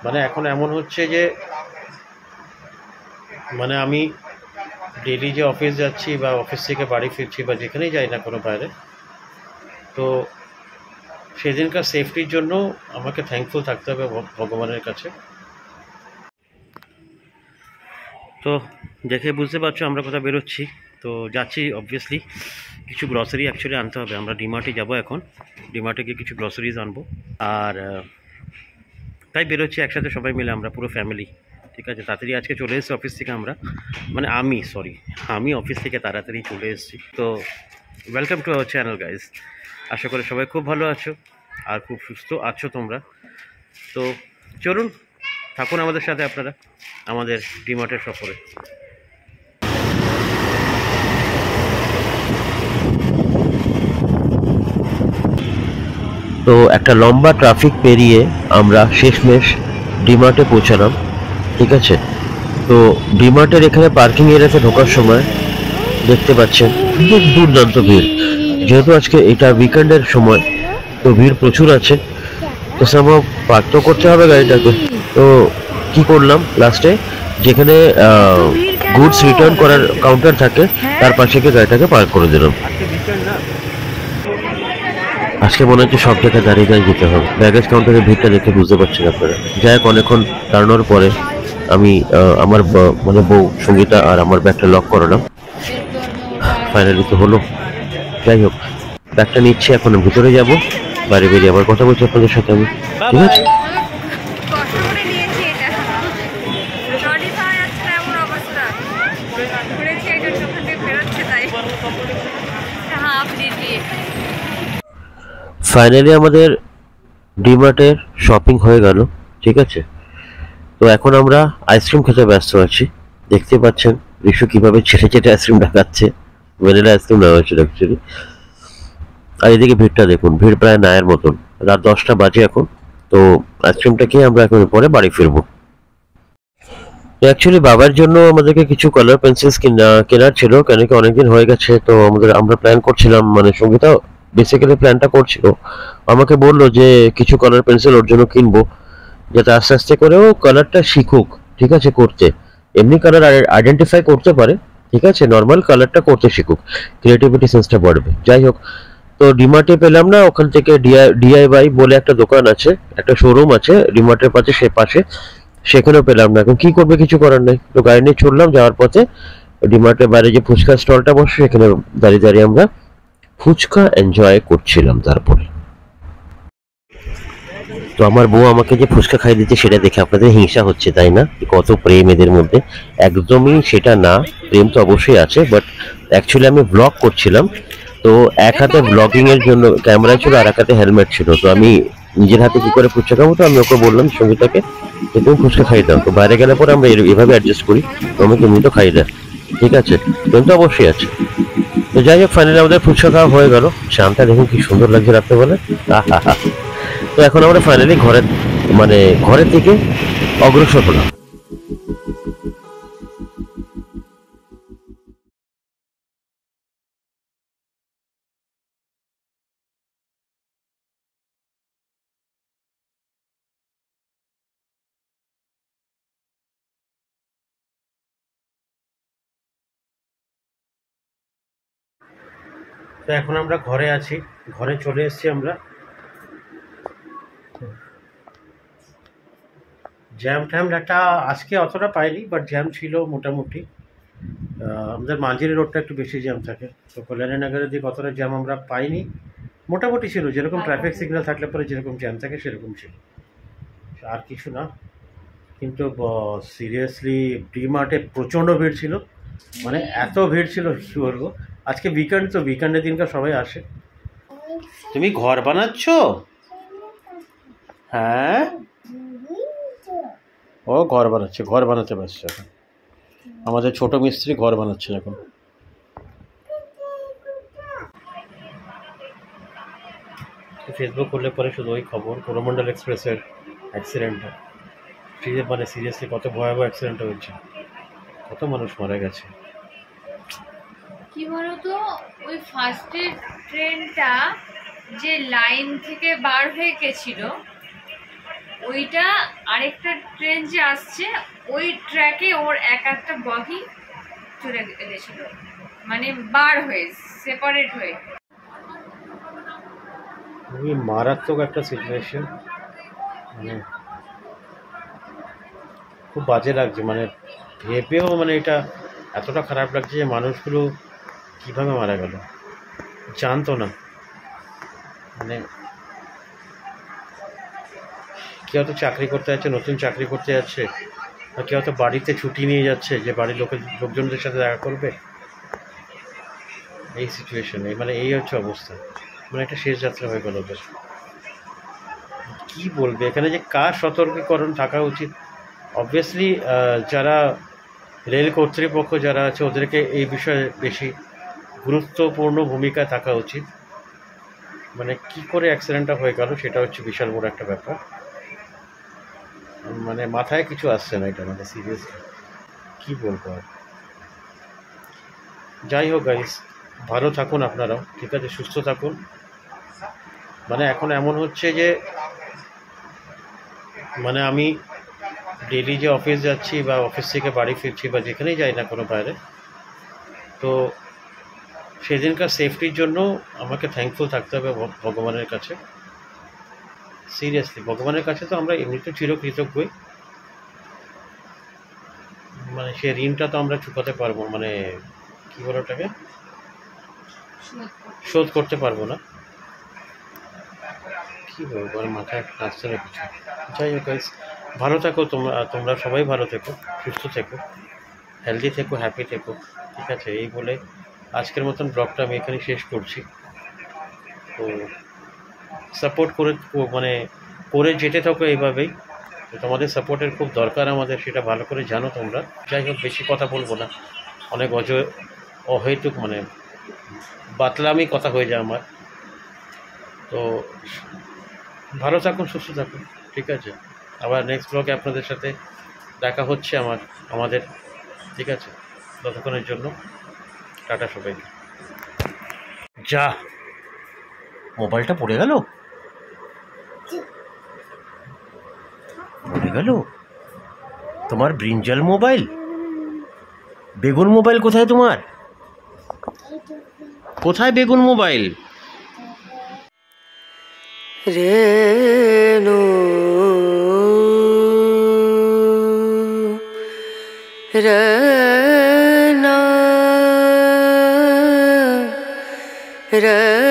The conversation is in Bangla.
মানে এখন এমন হচ্ছে যে মানে আমি ডেলি যে অফিস যাচ্ছি বা অফিস থেকে বাড়ি ফিরছি বা যেখানেই যাই না কোনো বাইরে, তো সেদিনকার সেফটির জন্য আমাকে থ্যাঙ্কফুল থাকতে হবে ভগবানের কাছে। তো দেখে বুঝতে পারছো আমরা কোথাও বেরোচ্ছি, তো যাচ্ছি অবভিয়াসলি কিছু গ্রসারি অ্যাকচুয়ালি আনতে হবে। আমরা ডিমার্টে যাবো এখন, ডিমার্টে গিয়ে কিছু গ্রসারিজ আনবো, আর তাই বেরোচ্ছি একসাথে সবাই মিলে, আমরা পুরো ফ্যামিলি। ঠিক আছে, তাড়াতাড়ি আজকে চলে এসেছি অফিস থেকে আমরা, মানে আমি অফিস থেকে তাড়াতাড়ি চলে এসেছি। তো welcome to our channel guys. আশা করি সবাই খুব ভালো আছো আর খুব সুস্থ আছো তোমরা। তো চলুন, থাকুন আমাদের সাথে আপনারা আমাদের ডিমার্টের সফরে। তো একটা লম্বা ট্রাফিক পেরিয়ে আমরা শেষমেশ ডিমার্টে পৌঁছালাম। ঠিক আছে, তো ডিমার্টের এখানে পার্কিং এরিয়াতে ঢোকার সময় দেখতে পাচ্ছেন দুর্দান্ত ভিড়। যেহেতু আজকে এটা উইকেন্ডের সময়, তো ভিড় প্রচুর আছে। তো সম্ভব পার্ক তো করতে হবে গাড়িটাকে। তো কি করলাম, লাস্টে যেখানে গুডস রিটার্ন করার কাউন্টার থাকে তার পাশে গিয়ে গাড়িটাকে পার্ক করে দিলাম। আজকে মনে হচ্ছে সব জায়গায় দাঁড়িয়ে দাঁড়িয়ে যেতে হবে। ব্যাগেজ কাউন্টারের ভিড়টা দেখে বুঝতে পারছেন আপনারা। যাই হোক, অনেকক্ষণ দাঁড়ানোর পরে আমি আমার মানে বউ সঙ্গীতা আর আমার ব্যাগটা লক করালাম। ফাইনালি তো হলো। যাই হোক, ব্যাগটা নিচ্ছে, এখন ভিতরে যাব, বাইরে বেরিয়ে আবার কথা বলছি আপনাদের সাথে আমি। ঠিক আছে, ফাইনালি আমাদের ডিমার্টের শপিং হয়ে গেল। ঠিক আছে, তো এখন আমরা আইসক্রিম খেতে ব্যস্ত আছি। দেখতে পাচ্ছেন রিশু কিভাবে ছেটে ছেটে আইসক্রিম ঢাকাচ্ছে। ভ্যানিলা আইসক্রিম নেওয়া হয়েছিল অ্যাকচুয়ালি। আর এদিকে ভিড়টা দেখুন, ভিড় প্রায় নায়ের মতন। রাত 10টা বাজে এখন। তো আইসক্রিমটা খেয়ে আমরা এখন পরে বাড়ি ফিরবো। তো অ্যাকচুয়ালি বাবার জন্য আমাদেরকে কিছু কালার পেন্সিলস কেনার ছিল, কেন কি অনেকদিন হয়ে গেছে। তো আমরা প্ল্যান করছিলাম, মানে সঙ্গীতা বেসিক্যালি প্ল্যানটা করছিল। আমাকে বললো যে কিছু কালার পেন্সিল ওর জন্য কিনবো, যাতে আস্তে আস্তে করেও কালারটা শিখুক। ঠিক আছে, করতে এমনি কালার আইডেন্টিফাই করতে পারে, ঠিক আছে, নর্মাল কালারটা করতে শিখুক, ক্রিয়েটিভিটি সেন্সটা বাড়বে। যাই হোক, তো ডিমার্টে পেলাম না, ওখান থেকে ডিআইওয়াই বলে একটা দোকান আছে, একটা শোরুম আছে ডিমার্টের পাশে, সেখানেও পেলাম না। এখন কি করবে, কিছু করার নেই। তো গাড়ি নিয়ে চললাম, যাওয়ার পথে ডিমার্টের বাইরে যে ফুচকা স্টলটা বসে সেখানে দাঁড়িয়ে দাঁড়িয়ে আমরা ফুচকা এনজয় করছিলাম। তারপরে তো আমার বউ আমাকে যে ফুচকা খাই দিচ্ছে সেটা দেখে আপনাদের হিংসা হচ্ছে, তাই না? কত প্রেম এদের মধ্যে। একদমই সেটা না, প্রেম তো অবশ্যই আছে, বাট অ্যাকচুয়ালি আমি ব্লগ করছিলাম। তো এক হাতে ব্লগিং এর জন্য ক্যামেরা ছিল আর এক হাতে হেলমেট ছিল। তো আমি নিজের হাতে কি করে ফুচকা খাবো, তো আমি ওকে বললাম সঙ্গীতাকে যে তুমি ফুচকা খাই দাও। তো বাইরে গেলে পরে আমরা এভাবে অ্যাডজাস্ট করি, তো আমাকে এমনি তো খাই দেয়। ঠিক আছে, প্রেম তো অবশ্যই আছে। তো যাই হোক, ফাইনালি আমাদের ফুচকা খাওয়া হয়ে গেল। শামটা দেখুন কি সুন্দর লাগছে রাত্রেবেলা। আহা, তো এখন আমরা ফাইনালি ঘরের দিকে অগ্রসর হলাম। তো এখন আমরা ঘরে আছি, ঘরে চলে এসেছি আমরা। জ্যাম ট্যাম একটা আজকে অতটা পাইনি, বাট জ্যাম ছিল মোটামুটি। আমাদের মাঝের রোডটা একটু বেশি জ্যাম থাকে, তো কল্যাণীনগরের দিকে অতটা জ্যাম আমরা পাইনি। মোটামুটি ছিল, যেরকম ট্রাফিক সিগন্যাল থাকলে পরে যেরকম জ্যাম থাকে সেরকম ছিল, আর কিছু না। কিন্তু সিরিয়াসলি ডিমার্টে প্রচণ্ড ভিড় ছিল, মানে এত ভিড় ছিল কী বলবো। আজকে উইকেন্ড, তো উইকেন্ডের দিনকার সবাই আসে। তুমি ঘর বানাচ্ছ? হ্যাঁ, ও ঘর বানাচ্ছে, ঘর বানাতে পারছে এখন। আমাদের ছোট মিস্ত্রি ঘর বানাচ্ছেন এখন। ফেসবুক করলে পরে শুধু ওই খবর, করমণ্ডল এক্সপ্রেসের অ্যাক্সিডেন্টটা, মানে সিরিয়াসলি কত ভয়াবহ অ্যাক্সিডেন্ট হয়েছে, কত মানুষ মারা গেছে। কি বলতো, ওই ফার্স্টের ট্রেনটা যে লাইন থেকে বার হয়ে গেছিল, ওইটা আরেকটা ট্রেন যে আসছে ওই ট্র্যাকে ওর একটা বগি চলে গেছিল, মানে বার হয়ে, সেপারেট হয়ে। খুবই মারাত্মক একটা সিচুয়েশন, মানে খুব বাজে লাগছে, মানে ভেবেও মানে এটা এতটা খারাপ লাগছে যে মানুষগুলো কীভাবে মারা গেল জানতো না। মানে কেউ তো চাকরি করতে যাচ্ছে, নতুন চাকরি করতে যাচ্ছে, আর কেউ তো বাড়িতে ছুটি নিয়ে যাচ্ছে যে বাড়ির লোকজনদের সাথে দেখা করবে। এই সিচুয়েশনে মানে এই হচ্ছে অবস্থা, মানে একটা শেষ যাত্রা হয়ে গেল ওদের। কী বলবে এখানে, যে কার সতর্কীকরণ থাকা উচিত? অবভিয়াসলি যারা রেল কর্তৃপক্ষ যারা আছে ওদেরকে এই বিষয়ে বেশি গুরুত্বপূর্ণ ভূমিকা থাকা উচিত। মানে কি করে অ্যাক্সিডেন্টটা হয়ে গেল সেটা হচ্ছে বিশাল বড় একটা ব্যাপার, মানে মাথায় কিছু আসছে না এটা, মানে সিরিয়াসলি কী বলবো আর। যাই হোক গাইস, ভালো থাকুন আপনারাও, ঠিক আছে, সুস্থ থাকুন। মানে এখন এমন হচ্ছে যে মানে আমি ডেলি যে অফিস যাচ্ছি বা অফিস থেকে বাড়ি ফিরছি বা যেখানেই যাই না কোনো বাইরে, তো সেদিনকার সেফটির জন্য আমাকে থ্যাঙ্কফুল থাকতে হবে ভগবানের কাছে। সিরিয়াসলি ভগবানের কাছে তো আমরা এমনিতে চিরকৃতজ্ঞই, মানে সে ঋণটা তো আমরা চুকাতে পারবো, মানে কী বলে ওটাকে, শোধ করতে পারবো না। কী বলবো আর, মাথায় আসছে না কিছু। যাই হোক গাইস, ভালো থাকো তোমরা সবাই ভালো থেকো, সুস্থ থেকো, হেলদি থেকো, হ্যাপি থেকো, ঠিক আছে। এই বলে আজকের মতন ব্লগটা আমি এখানে শেষ করছি। তো সাপোর্ট মানে করে যেতে থাকো এইভাবেই, তোমাদের সাপোর্টের খুব দরকার আমাদের, সেটা ভালো করে জানো তোমরা। যাই হোক, বেশি কথা বলবো না, অনেক অহেতুক মানে বাতলামি কথা হয়ে যায় আমার। তো ভালো থাকুন, সুস্থ থাকুন, ঠিক আছে। আবার নেক্সট ব্লগে আপনাদের সাথে দেখা হচ্ছে আমাদের, ঠিক আছে। ততক্ষণের জন্য টাটা সবাইকে। যা, মোবাইলটা পড়ে গেল, তোমার ব্রিঞ্জাল মোবাইল, বেগুন মোবাইল কোথায় তোমার? কোথায় বেগুন মোবাইল? রেনু রে